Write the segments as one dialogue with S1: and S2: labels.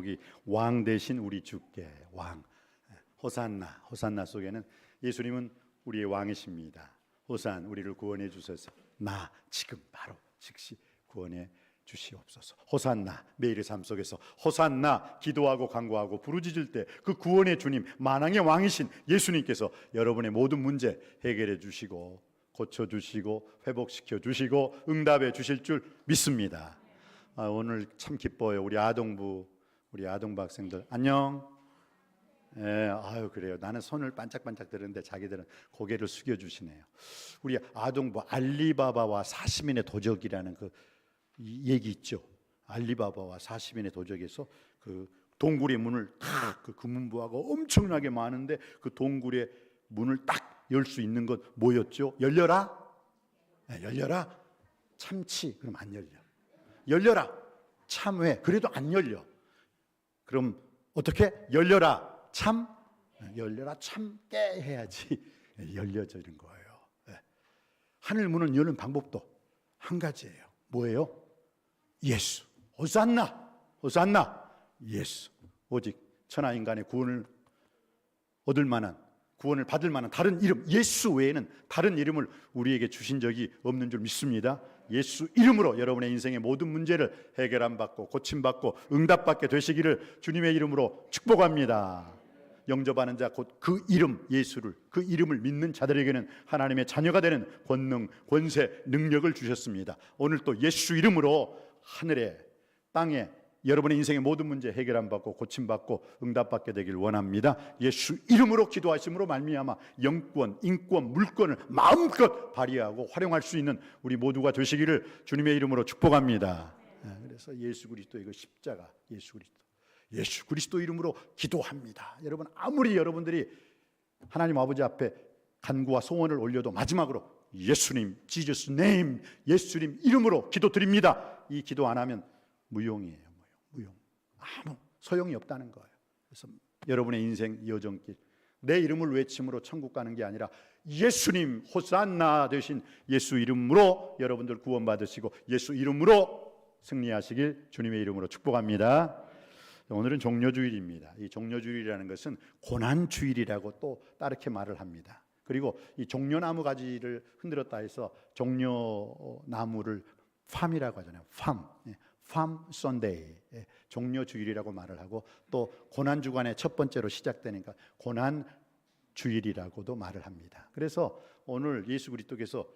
S1: 제목이 왕 대신 우리 주께 왕. 호산나, 호산나 속에는 예수님은 우리의 왕이십니다. 호산, 우리를 구원해 주소서. 나 지금 바로 즉시 구원해 주시옵소서. 호산나, 매일의 삶 속에서 호산나 기도하고 간구하고 부르짖을 때 그 구원의 주님, 만왕의 왕이신 예수님께서 여러분의 모든 문제 해결해 주시고 고쳐주시고 회복시켜 주시고 응답해 주실 줄 믿습니다. 오늘 참 기뻐요. 우리 아동부, 우리 아동부 학생들 안녕. 아유 그래요. 나는 손을 반짝반짝 드는데 자기들은 고개를 숙여주시네요. 우리 아동부 알리바바와 40인의 도적이라는 그 얘기 있죠. 알리바바와 40인의 도적에서 그 동굴의 문을 딱 그 금은부화가 엄청나게 많은데 그 동굴의 문을 딱 열 수 있는 것 뭐였죠? 열려라? 열려라? 참치. 그럼 안 열려. 열려라? 참회. 그래도 안 열려. 그럼 어떻게? 열려라? 참? 열려라 참깨 해야지 열려지는 거예요. 하늘 문을 여는 방법도 한 가지예요. 뭐예요? 예수. 호산나, 호산나. 예수. 오직 천하 인간의 구원을 얻을 만한, 구원을 받을 만한 다른 이름, 예수 외에는 다른 이름을 우리에게 주신 적이 없는 줄 믿습니다. 예수 이름으로 여러분의 인생의 모든 문제를 해결함 받고 고침받고 응답받게 되시기를 주님의 이름으로 축복합니다. 영접하는 자 곧 그 이름 예수를, 그 이름을 믿는 자들에게는 하나님의 자녀가 되는 권능, 권세, 능력을 주셨습니다. 오늘 또 예수 이름으로 하늘에 땅에 여러분의 인생의 모든 문제 해결함 받고 고침받고 응답받게 되길 원합니다. 예수 이름으로 기도하심으로 말미암아 영권, 인권, 물권을 마음껏 발휘하고 활용할 수 있는 우리 모두가 되시기를 주님의 이름으로 축복합니다. 그래서 예수 그리스도의 그 십자가, 예수 그리스도 이름으로 기도합니다. 여러분 아무리 여러분들이 하나님 아버지 앞에 간구와 소원을 올려도 마지막으로 예수님, Jesus name, 예수님 이름으로 기도드립니다. 이 기도 안 하면 무용이에요. 무용. 아무 소용이 없다는 거예요. 그래서 여러분의 인생 여정길, 내 이름을 외침으로 천국 가는 게 아니라 예수님 호산나 되신 예수 이름으로 여러분들 구원받으시고 예수 이름으로 승리하시길 주님의 이름으로 축복합니다. 오늘은 종려주일입니다. 이 종려주일이라는 것은 고난주일이라고 또 따르게 말을 합니다. 그리고 이 종려나무 가지를 흔들었다 해서 종려나무를 팜이라고 하잖아요. 팜 선데이, 종려주일이라고 말을 하고 또 고난주간의 첫 번째로 시작되니까 고난주일이라고도 말을 합니다. 그래서 오늘 예수 그리스도께서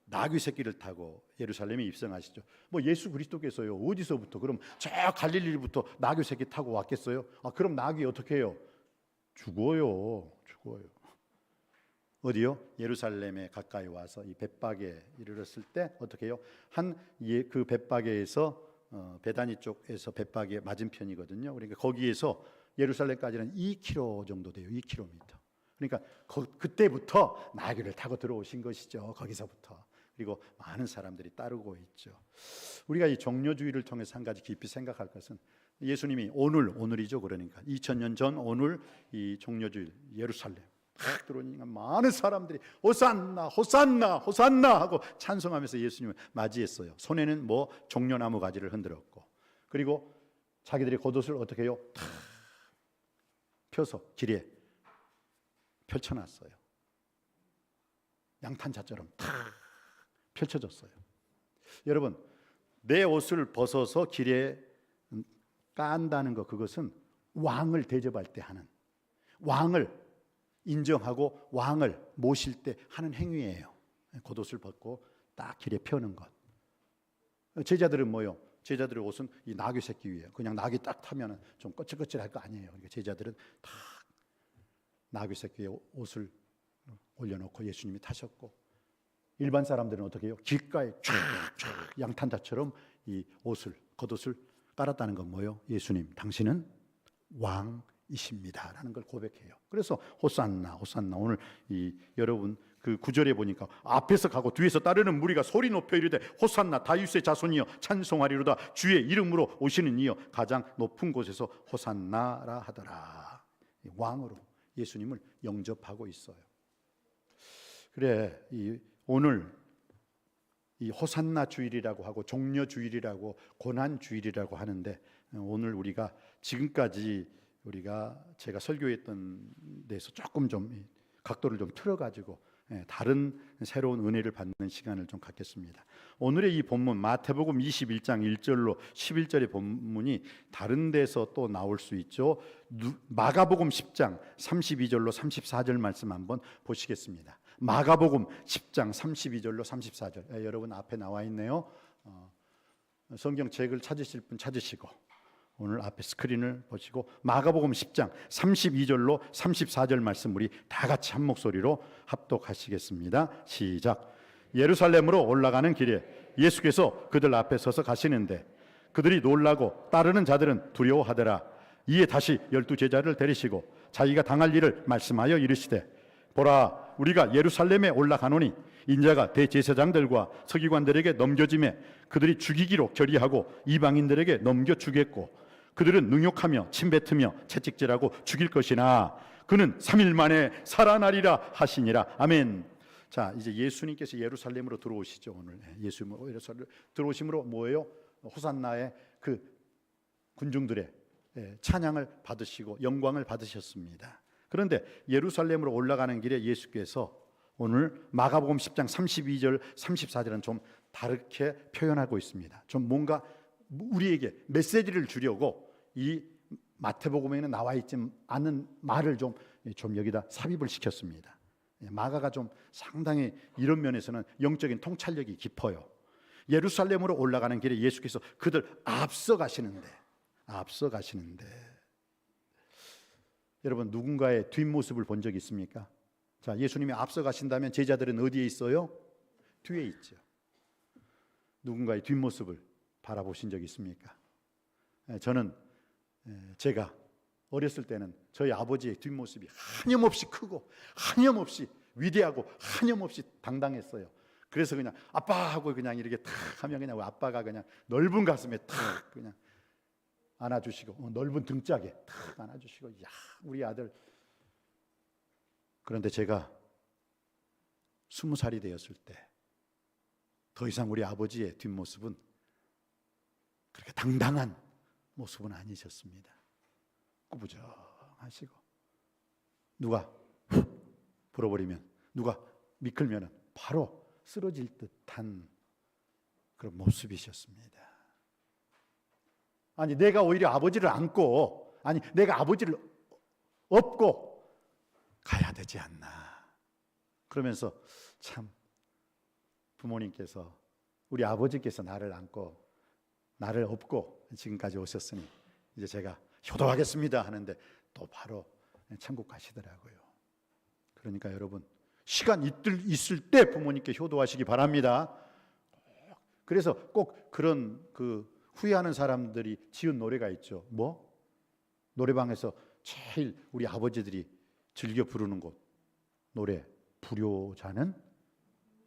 S1: 나귀 새끼를 타고 예루살렘에 입성하시죠. 뭐 예수 그리스도께서요 어디서부터 그럼 저 갈릴리부터 나귀 새끼 타고 왔겠어요? 그럼 나귀 어떻게 해요? 죽어요. 어디요? 예루살렘에 가까이 와서 이 벳박에 이르렀을 때 어떻게 해요? 그 벳박에에서 베다니 쪽에서 벳박의 맞은편이거든요. 그러니까 거기에서 예루살렘까지는 2km 정도 돼요. 2km. 그러니까 그때부터 나귀를 타고 들어오신 것이죠. 거기서부터. 그리고 많은 사람들이 따르고 있죠. 우리가 이 종려주의를 통해서 한 가지 깊이 생각할 것은 예수님이 오늘이죠. 그러니까 2000년 전 오늘 이 종려주일 예루살렘 딱 들어오니까 많은 사람들이 호산나 호산나 호산나 하고 찬송하면서 예수님을 맞이했어요. 손에는 뭐 종려나무 가지를 흔들었고, 그리고 자기들이 겉옷을 어떻게 해요? 탁 펴서 길에 펼쳐놨어요. 양탄자처럼 탁 펼쳐졌어요. 여러분, 내 옷을 벗어서 길에 깐다는 것, 그것은 왕을 대접할 때 하는, 왕을 인정하고 왕을 모실 때 하는 행위예요. 겉옷을 벗고 딱 길에 펴는 것. 제자들은 뭐요? 제자들의 옷은 이 나귀 새끼 위에 그냥 나귀 딱 타면 좀 거칠거칠할 거 아니에요. 그러니까 제자들은 딱 나귀 새끼 위에 옷을 올려놓고 예수님이 타셨고, 일반 사람들은 어떻게 해요? 길가에 쫙쫙 양탄자처럼 이 겉옷을 깔았다는 건 뭐예요? 예수님, 당신은 왕이십니다 라는 걸 고백해요. 그래서 호산나 호산나. 오늘 여러분 그 9절에 보니까 앞에서 가고 뒤에서 따르는 무리가 소리 높여 이르되 호산나 다윗의 자손이여 찬송하리로다. 주의 이름으로 오시는 이여 가장 높은 곳에서 호산나라 하더라. 왕으로 예수님을 영접하고 있어요. 그래, 오늘 이 호산나 주일이라고 하고 종려 주일이라고 고난 주일이라고 하는데 오늘 우리가 지금까지 제가 설교했던 데서 조금 좀 각도를 좀 틀어가지고 다른 새로운 은혜를 받는 시간을 좀 갖겠습니다. 오늘의 이 본문 마태복음 21장 1절로 11절의 본문이 다른 데서 또 나올 수 있죠. 마가복음 10장 32절로 34절 말씀 한번 보시겠습니다. 마가복음 10장 32절로 34절. 여러분 앞에 나와 있네요. 성경책을 찾으실 분 찾으시고 오늘 앞에 스크린을 보시고 마가복음 10장 32절로 34절 말씀 우리 다 같이 한 목소리로 합독하시겠습니다. 시작. 예루살렘으로 올라가는 길에 예수께서 그들 앞에 서서 가시는데 그들이 놀라고 따르는 자들은 두려워하더라. 이에 다시 12 제자를 데리시고 자기가 당할 일을 말씀하여 이르시되 보라, 우리가 예루살렘에 올라가노니 인자가 대제사장들과 서기관들에게 넘겨짐에 그들이 죽이기로 결의하고 이방인들에게 넘겨주겠고 그들은 능욕하며 침뱉으며 채찍질하고 죽일 것이나 그는 3일 만에 살아나리라 하시니라. 아멘. 자, 이제 예수님께서 예루살렘으로 들어오시죠. 오늘 예수님으로 예루살렘 들어오심으로 뭐예요? 호산나의 그 군중들의 찬양을 받으시고 영광을 받으셨습니다. 그런데 예루살렘으로 올라가는 길에 예수께서 오늘 마가복음 10장 32절 34절은 좀 다르게 표현하고 있습니다. 좀 뭔가 우리에게 메시지를 주려고 이 마태복음에는 나와 있지 않은 말을 좀 여기다 삽입을 시켰습니다. 마가가 좀 상당히 이런 면에서는 영적인 통찰력이 깊어요. 예루살렘으로 올라가는 길에 예수께서 그들 앞서 가시는데 여러분 누군가의 뒷모습을 본 적 있습니까? 자, 예수님이 앞서 가신다면 제자들은 어디에 있어요? 뒤에 있죠. 누군가의 뒷모습을 바라보신 적 있습니까? 저는 제가 어렸을 때는 저희 아버지의 뒷모습이 한염없이 크고 한염없이 위대하고 한염없이 당당했어요. 그래서 그냥 아빠 하고 그냥 이렇게 탁 하면 그냥 아빠가 그냥 넓은 가슴에 탁 그냥 안아주시고 넓은 등짝에 탁 안아주시고 야 우리 아들. 그런데 제가 20살이 되었을 때 더 이상 우리 아버지의 뒷모습은 그렇게 당당한 모습은 아니셨습니다. 꾸부정하시고 누가 불어버리면 누가 미끌면 바로 쓰러질 듯한 그런 모습이셨습니다. 아니 내가 오히려 아버지를 안고 내가 아버지를 업고 가야 되지 않나. 그러면서 참 부모님께서 우리 아버지께서 나를 안고 나를 업고 지금까지 오셨으니 이제 제가 효도하겠습니다 하는데 또 바로 천국 가시더라고요. 그러니까 여러분 시간 있을 때 부모님께 효도하시기 바랍니다. 그래서 꼭 그런 후회하는 사람들이 지은 노래가 있죠. 뭐? 노래방에서 제일 우리 아버지들이 즐겨 부르는 곡 노래 불효자는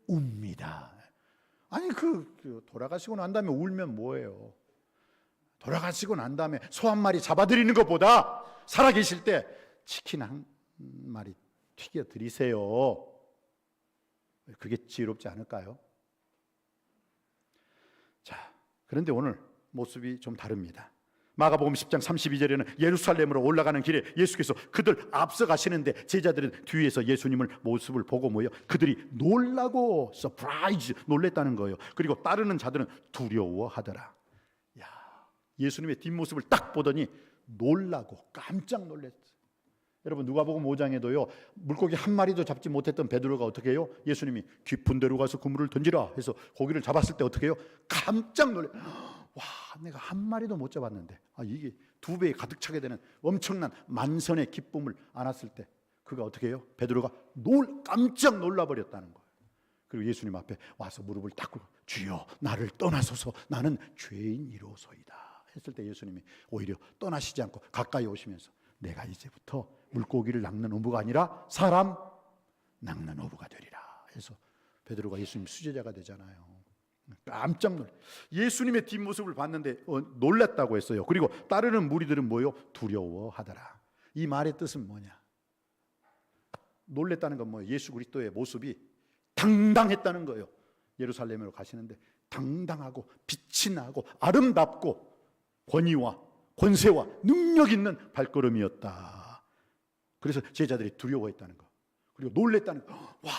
S1: 웁니다. 아니 돌아가시고 난 다음에 울면 뭐예요? 돌아가시고 난 다음에 소 한 마리 잡아드리는 것보다 살아계실 때 치킨 한 마리 튀겨 드리세요. 그게 지혜롭지 않을까요? 자, 그런데 오늘 모습이 좀 다릅니다. 마가복음 10장 32절에는 예루살렘으로 올라가는 길에 예수께서 그들 앞서 가시는데 제자들은 뒤에서 예수님을 모습을 보고 모여 그들이 놀라고 서프라이즈 놀랬다는 거예요. 그리고 따르는 자들은 두려워하더라. 야, 예수님의 뒷모습을 딱 보더니 놀라고 깜짝 놀랐어요. 여러분 누가복음 5장에도요 물고기 한 마리도 잡지 못했던 베드로가 어떻게 해요? 예수님이 깊은 데로 가서 그물을 던지라 해서 고기를 잡았을 때 어떻게 해요? 깜짝 놀래. 와, 내가 한 마리도 못 잡았는데 이게 2배에 가득 차게 되는 엄청난 만선의 기쁨을 안았을 때 그가 어떻게 해요? 베드로가 깜짝 놀라버렸다는 거예요. 그리고 예수님 앞에 와서 무릎을 딱 꿇고 주여 나를 떠나소서 나는 죄인이로소이다 했을 때 예수님이 오히려 떠나시지 않고 가까이 오시면서 내가 이제부터 물고기를 낚는 어부가 아니라 사람 낚는 어부가 되리라 해서 베드로가 예수님 수제자가 되잖아요. 깜짝 놀래. 예수님의 뒷모습을 봤는데 놀랐다고 했어요. 그리고 따르는 무리들은 뭐요? 두려워하더라. 이 말의 뜻은 뭐냐? 놀랬다는 건 뭐예요? 예수 그리스도의 모습이 당당했다는 거예요. 예루살렘으로 가시는데 당당하고 빛이 나고 아름답고 권위와 권세와 능력 있는 발걸음이었다. 그래서 제자들이 두려워했다는 거, 그리고 놀랬다는 거. 와,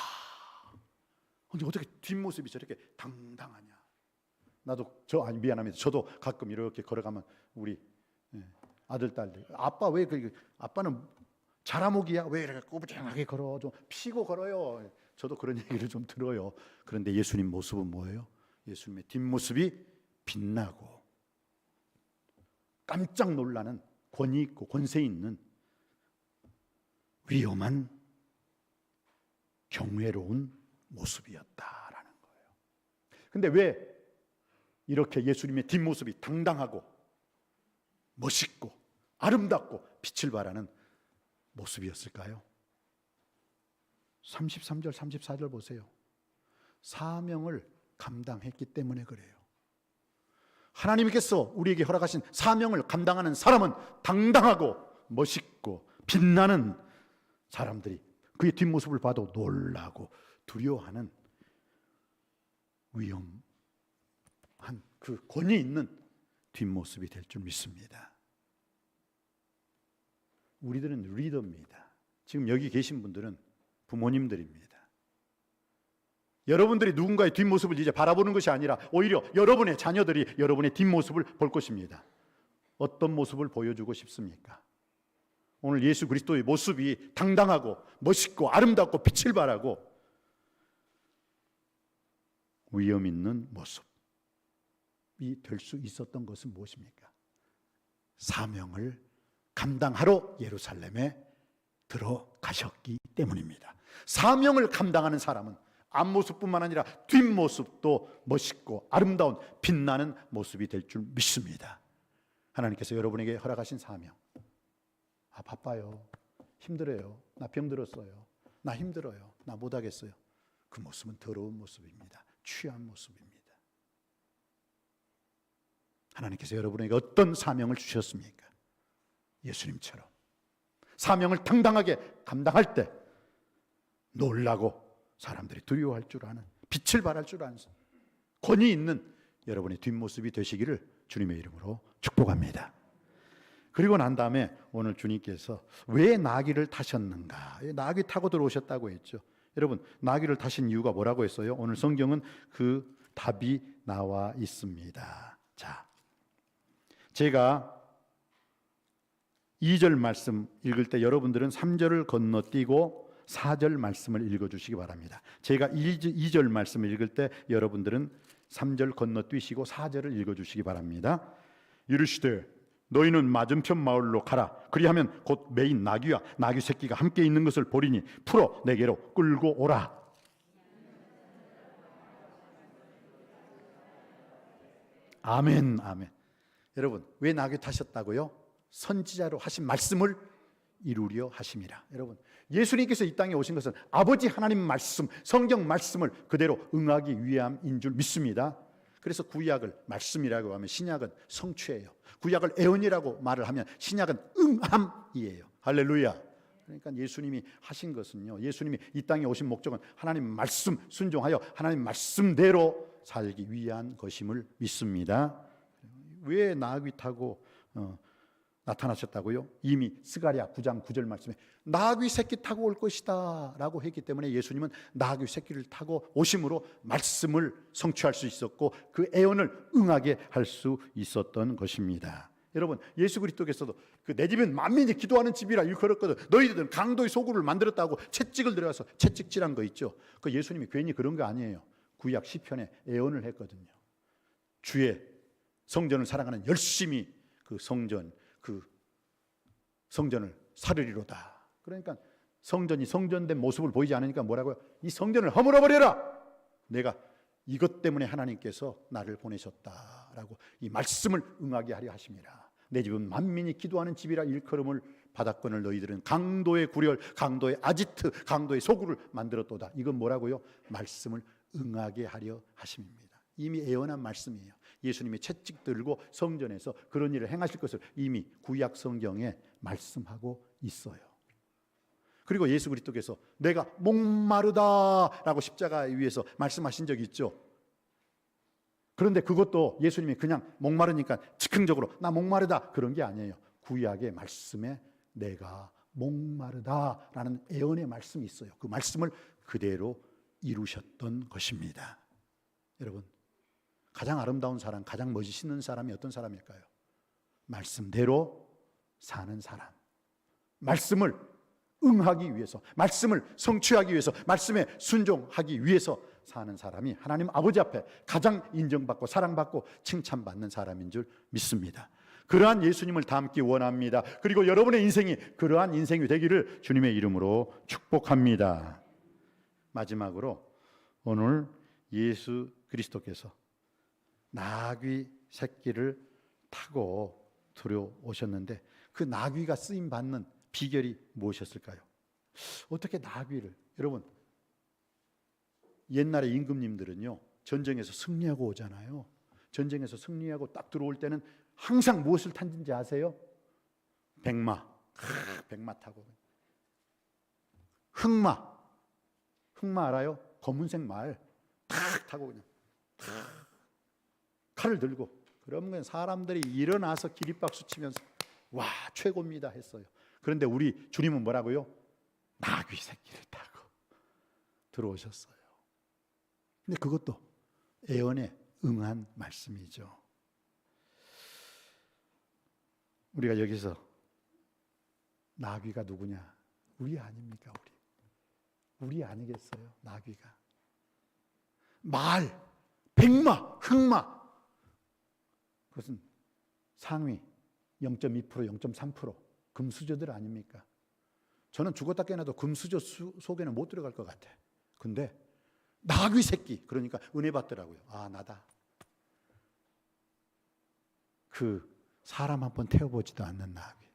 S1: 근데 어떻게 뒷모습이 저렇게 당당하냐. 나도 미안합니다. 저도 가끔 이렇게 걸어가면 우리 아들 딸들, 아빠 왜 아빠는 자라목이야? 왜 이렇게 꾸부정하게 걸어? 좀 피고 걸어요. 저도 그런 얘기를 좀 들어요. 그런데 예수님 모습은 뭐예요? 예수님의 뒷모습이 빛나고 깜짝 놀라는 권위 있고 권세 있는 위험한 경외로운 모습이었다라는 거예요. 근데 왜 이렇게 예수님의 뒷모습이 당당하고 멋있고 아름답고 빛을 발하는 모습이었을까요? 33절 34절 보세요. 사명을 감당했기 때문에 그래요. 하나님께서 우리에게 허락하신 사명을 감당하는 사람은 당당하고 멋있고 빛나는 사람들이 그의 뒷모습을 봐도 놀라고 두려워하는 위험한 그 권위 있는 뒷모습이 될 줄 믿습니다. 우리들은 리더입니다. 지금 여기 계신 분들은 부모님들입니다. 여러분들이 누군가의 뒷모습을 이제 바라보는 것이 아니라 오히려 여러분의 자녀들이 여러분의 뒷모습을 볼 것입니다. 어떤 모습을 보여주고 싶습니까? 오늘 예수 그리스도의 모습이 당당하고 멋있고 아름답고 빛을 발하고 위험 있는 모습이 될 수 있었던 것은 무엇입니까? 사명을 감당하러 예루살렘에 들어가셨기 때문입니다. 사명을 감당하는 사람은 앞모습뿐만 아니라 뒷모습도 멋있고 아름다운 빛나는 모습이 될 줄 믿습니다. 하나님께서 여러분에게 허락하신 사명, 바빠요, 힘들어요, 나 병들었어요, 나 힘들어요, 나 못하겠어요, 그 모습은 더러운 모습입니다. 취한 모습입니다. 하나님께서 여러분에게 어떤 사명을 주셨습니까? 예수님처럼 사명을 당당하게 감당할 때 놀라고 사람들이 두려워할 줄 아는, 빛을 발할 줄 아는 권위 있는 여러분의 뒷모습이 되시기를 주님의 이름으로 축복합니다. 그리고 난 다음에 오늘 주님께서 왜 나귀를 타셨는가? 나귀 타고 들어오셨다고 했죠. 여러분, 나귀를 타신 이유가 뭐라고 했어요? 오늘 성경은 그 답이 나와 있습니다. 자, 제가 2절 말씀 읽을 때 여러분들은 3절을 건너뛰고 4절 말씀을 읽어주시기 바랍니다. 제가 2절 말씀을 읽을 때 여러분들은 3절 건너뛰시고 4절을 읽어주시기 바랍니다. 이르시되 너희는 맞은편 마을로 가라. 그리하면 곧 매인 나귀와 나귀 새끼가 함께 있는 것을 보리니 풀어 내게로 끌고 오라. 아멘, 아멘. 여러분, 왜 나귀 타셨다고요? 선지자로 하신 말씀을 이루려 하심이라. 여러분, 예수님께서 이 땅에 오신 것은 아버지 하나님 말씀, 성경 말씀을 그대로 응하기 위함인 줄 믿습니다. 그래서 구약을 말씀이라고 하면 신약은 성취예요. 구약을 애언이라고 말을 하면 신약은 응함이에요. 할렐루야. 그러니까 예수님이 하신 것은요, 예수님이 이 땅에 오신 목적은 하나님 말씀 순종하여 하나님 말씀대로 살기 위한 것임을 믿습니다. 왜 나귀 타고 나타나셨다고요? 이미 스가랴 9장 9절 말씀에 나귀 새끼 타고 올 것이다 라고 했기 때문에 예수님은 나귀 새끼를 타고 오심으로 말씀을 성취할 수 있었고 그 애언을 응하게 할 수 있었던 것입니다. 여러분, 예수 그리스도께서도 그 내 집은 만민이 기도하는 집이라 일컬었거든. 너희들은 강도의 소굴을 만들었다고 채찍을 들어가서 채찍질한 거 있죠. 그 예수님이 괜히 그런 거 아니에요. 구약 시편에 애언을 했거든요. 주의 성전을 사랑하는 열심히 그 성전을 사르리로다. 그러니까 성전이 성전된 모습을 보이지 않으니까 뭐라고요? 이 성전을 허물어버려라. 내가 이것 때문에 하나님께서 나를 보내셨다라고 이 말씀을 응하게 하려 하심이라. 내 집은 만민이 기도하는 집이라 일컬음을 받았거늘 너희들은 강도의 구렬, 강도의 아지트, 강도의 소굴을 만들었도다. 이건 뭐라고요? 말씀을 응하게 하려 하심입니다. 이미 애언한 말씀이에요. 예수님이 채찍 들고 성전에서 그런 일을 행하실 것을 이미 구약 성경에 말씀하고 있어요. 그리고 예수 그리스도께서 내가 목마르다라고 십자가 위에서 말씀하신 적이 있죠. 그런데 그것도 예수님이 그냥 목마르니까 즉흥적으로 나 목마르다 그런 게 아니에요. 구약의 말씀에 내가 목마르다라는 예언의 말씀이 있어요. 그 말씀을 그대로 이루셨던 것입니다. 여러분, 가장 아름다운 사람, 가장 멋있는 사람이 어떤 사람일까요? 말씀대로 사는 사람. 말씀을 응하기 위해서, 말씀을 성취하기 위해서, 말씀에 순종하기 위해서 사는 사람이 하나님 아버지 앞에 가장 인정받고 사랑받고 칭찬받는 사람인 줄 믿습니다. 그러한 예수님을 닮기 원합니다. 그리고 여러분의 인생이 그러한 인생이 되기를 주님의 이름으로 축복합니다. 마지막으로 오늘 예수 그리스도께서 나귀 새끼를 타고 들어오셨는데 그 나귀가 쓰임받는 비결이 무엇이었을까요? 어떻게 나귀를, 여러분 옛날에 임금님들은요 전쟁에서 승리하고 오잖아요. 전쟁에서 승리하고 딱 들어올 때는 항상 무엇을 탔는지 아세요? 백마. 백마 타고 흑마 알아요? 검은색 말 탁 타고 그냥 탁 칼을 들고, 그러면 사람들이 일어나서 기립박수 치면서 와 최고입니다 했어요. 그런데 우리 주님은 뭐라고요? 나귀 새끼를 타고 들어오셨어요. 근데 그것도 예언에 응한 말씀이죠. 우리가 여기서 나귀가 누구냐? 우리 아닙니까? 우리 아니겠어요? 나귀가 말, 백마, 흑마, 그것은 상위 0.2%, 0.3% 금수저들 아닙니까? 저는 죽었다 깨어나도 금수저 속에는 못 들어갈 것 같아. 근데 나귀 새끼, 그러니까 은혜 받더라고요. 아, 나다. 그 사람 한 번 태워보지도 않는 나귀.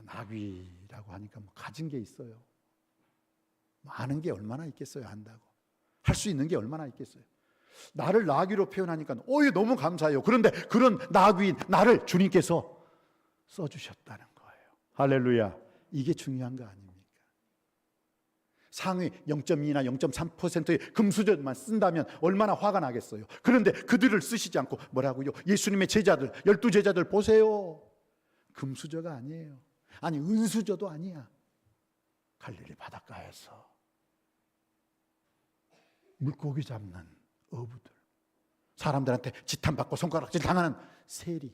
S1: 나귀라고 하니까 뭐 가진 게 있어요. 아는 게 얼마나 있겠어요. 안다고 할 수 있는 게 얼마나 있겠어요. 나를 나귀로 표현하니까 너무 감사해요. 그런데 그런 나귀인 나를 주님께서 써주셨다는 거예요. 할렐루야. 이게 중요한 거 아닙니까? 상위 0.2나 0.3%의 금수저만 쓴다면 얼마나 화가 나겠어요. 그런데 그들을 쓰시지 않고 뭐라고요? 예수님의 제자들, 12제자들 보세요. 금수저가 아니에요. 아니 은수저도 아니야. 갈릴리 바닷가에서 물고기 잡는 어부들, 사람들한테 지탄받고 손가락질 당하는 세리,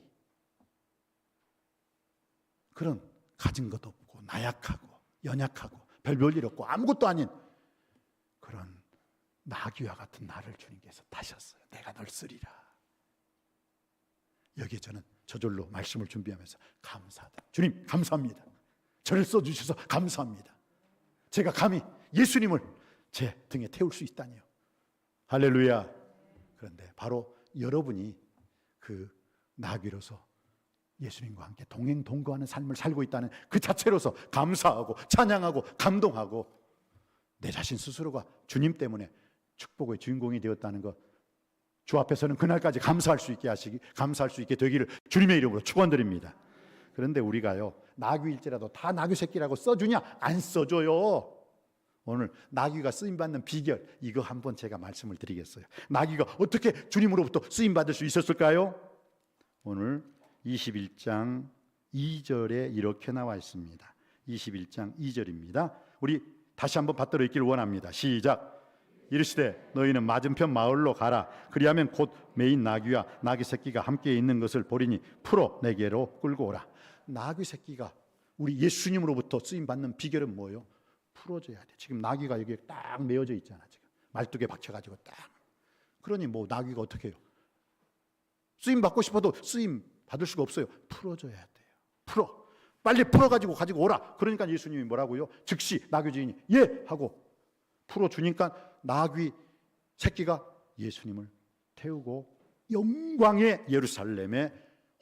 S1: 그런 가진 것 없고 나약하고 연약하고 별 볼 일 없고 아무것도 아닌 그런 나귀와 같은 나를 주님께서 타셨어요. 내가 널 쓰리라. 여기에 저는 저절로 말씀을 준비하면서 감사하다. 주님 감사합니다. 저를 써주셔서 감사합니다. 제가 감히 예수님을 제 등에 태울 수 있다니요. 할렐루야. 그런데 바로 여러분이 그 나귀로서 예수님과 함께 동행 동거하는 삶을 살고 있다는 그 자체로서 감사하고 찬양하고 감동하고 내 자신 스스로가 주님 때문에 축복의 주인공이 되었다는 것, 주 앞에서는 그날까지 감사할 수 있게 되기를 주님의 이름으로 축원드립니다. 그런데 우리가요 나귀일지라도 다 나귀 새끼라고 써주냐? 안 써줘요. 오늘 나귀가 쓰임받는 비결, 이거 한번 제가 말씀을 드리겠어요. 나귀가 어떻게 주님으로부터 쓰임받을 수 있었을까요? 오늘 21장 2절에 이렇게 나와 있습니다. 21장 2절입니다. 우리 다시 한번 받들어 읽기를 원합니다. 시작. 이르시되 너희는 맞은편 마을로 가라. 그리하면 곧 메인 나귀와 나귀 새끼가 함께 있는 것을 보리니 풀어 내게로 끌고 오라. 나귀 새끼가 우리 예수님으로부터 쓰임받는 비결은 뭐예요? 풀어줘야 돼. 지금 나귀가 여기에 딱 메어져 있잖아. 지금 말뚝에 박혀가지고 딱. 그러니 뭐 나귀가 어떻게 해요? 쓰임 받고 싶어도 쓰임 받을 수가 없어요. 풀어줘야 돼요. 빨리 풀어가지고 가지고 오라. 그러니까 예수님이 뭐라고요? 즉시 나귀 주인이 예 하고 풀어주니까 나귀 새끼가 예수님을 태우고 영광의 예루살렘에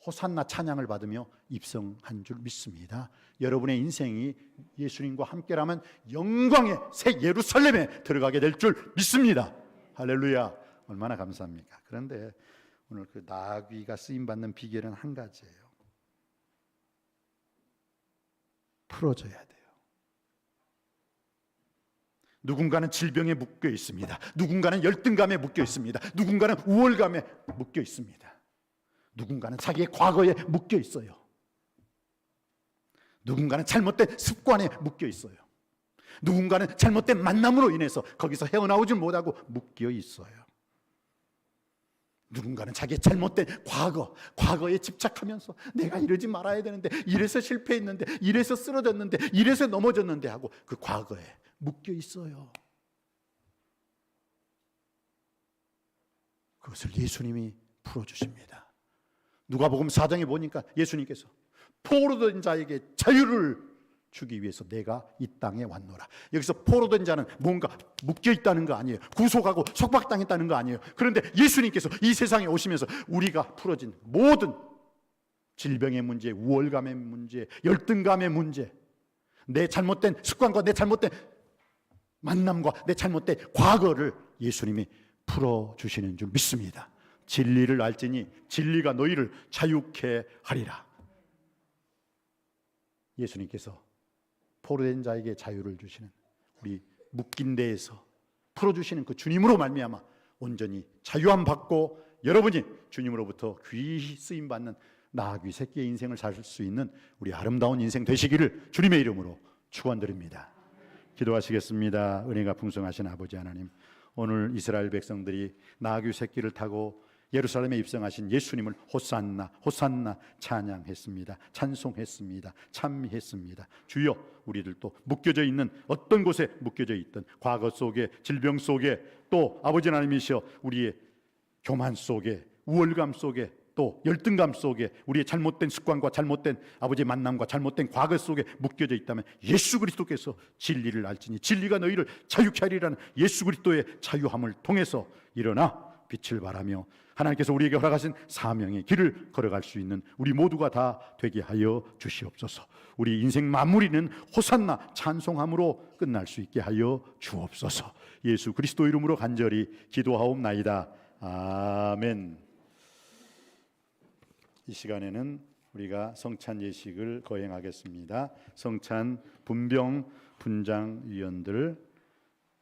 S1: 호산나 찬양을 받으며 입성한 줄 믿습니다. 여러분의 인생이 예수님과 함께라면 영광의 새 예루살렘에 들어가게 될 줄 믿습니다. 할렐루야. 얼마나 감사합니까? 그런데 오늘 그 나귀가 쓰임받는 비결은 한 가지예요. 풀어줘야 돼요. 누군가는 질병에 묶여 있습니다. 누군가는 열등감에 묶여 있습니다. 누군가는 우월감에 묶여 있습니다. 누군가는 자기의 과거에 묶여 있어요. 누군가는 잘못된 습관에 묶여 있어요. 누군가는 잘못된 만남으로 인해서 거기서 헤어나오질 못하고 묶여 있어요. 누군가는 자기의 잘못된 과거에 집착하면서 내가 이러지 말아야 되는데, 이래서 실패했는데, 이래서 쓰러졌는데, 이래서 넘어졌는데 하고 그 과거에 묶여 있어요. 그것을 예수님이 풀어주십니다. 누가복음 4장에 보니까 예수님께서 포로된 자에게 자유를 주기 위해서 내가 이 땅에 왔노라. 여기서 포로된 자는 뭔가 묶여있다는 거 아니에요. 구속하고 속박당했다는 거 아니에요. 그런데 예수님께서 이 세상에 오시면서 우리가 풀어진 모든 질병의 문제, 우월감의 문제, 열등감의 문제, 내 잘못된 습관과 내 잘못된 만남과 내 잘못된 과거를 예수님이 풀어주시는 줄 믿습니다. 진리를 알지니 진리가 너희를 자유케 하리라. 예수님께서 포로된 자에게 자유를 주시는, 우리 묶인 데에서 풀어주시는 그 주님으로 말미암아 온전히 자유함 받고 여러분이 주님으로부터 귀히 쓰임받는 나귀 새끼의 인생을 살 수 있는 우리 아름다운 인생 되시기를 주님의 이름으로 축원드립니다. 기도하시겠습니다. 은혜가 풍성하신 아버지 하나님, 오늘 이스라엘 백성들이 나귀 새끼를 타고 예루살렘에 입성하신 예수님을 호산나 호산나 찬양했습니다. 찬송했습니다. 찬미했습니다. 주여, 우리들도 묶여져 있는 어떤 곳에 묶여져 있던 과거 속에, 질병 속에, 또 아버지 하나님이시여 우리의 교만 속에, 우월감 속에, 또 열등감 속에, 우리의 잘못된 습관과 잘못된 아버지의 만남과 잘못된 과거 속에 묶여져 있다면 예수 그리스도께서 진리를 알지니 진리가 너희를 자유케 하리라는 예수 그리스도의 자유함을 통해서 일어나 빛을 발하며 하나님께서 우리에게 허락하신 사명의 길을 걸어갈 수 있는 우리 모두가 다 되게 하여 주시옵소서. 우리 인생 마무리는 호산나 찬송함으로 끝날 수 있게 하여 주옵소서. 예수 그리스도 이름으로 간절히 기도하옵나이다. 아멘. 이 시간에는 우리가 성찬 예식을 거행하겠습니다. 성찬 분병 분장위원들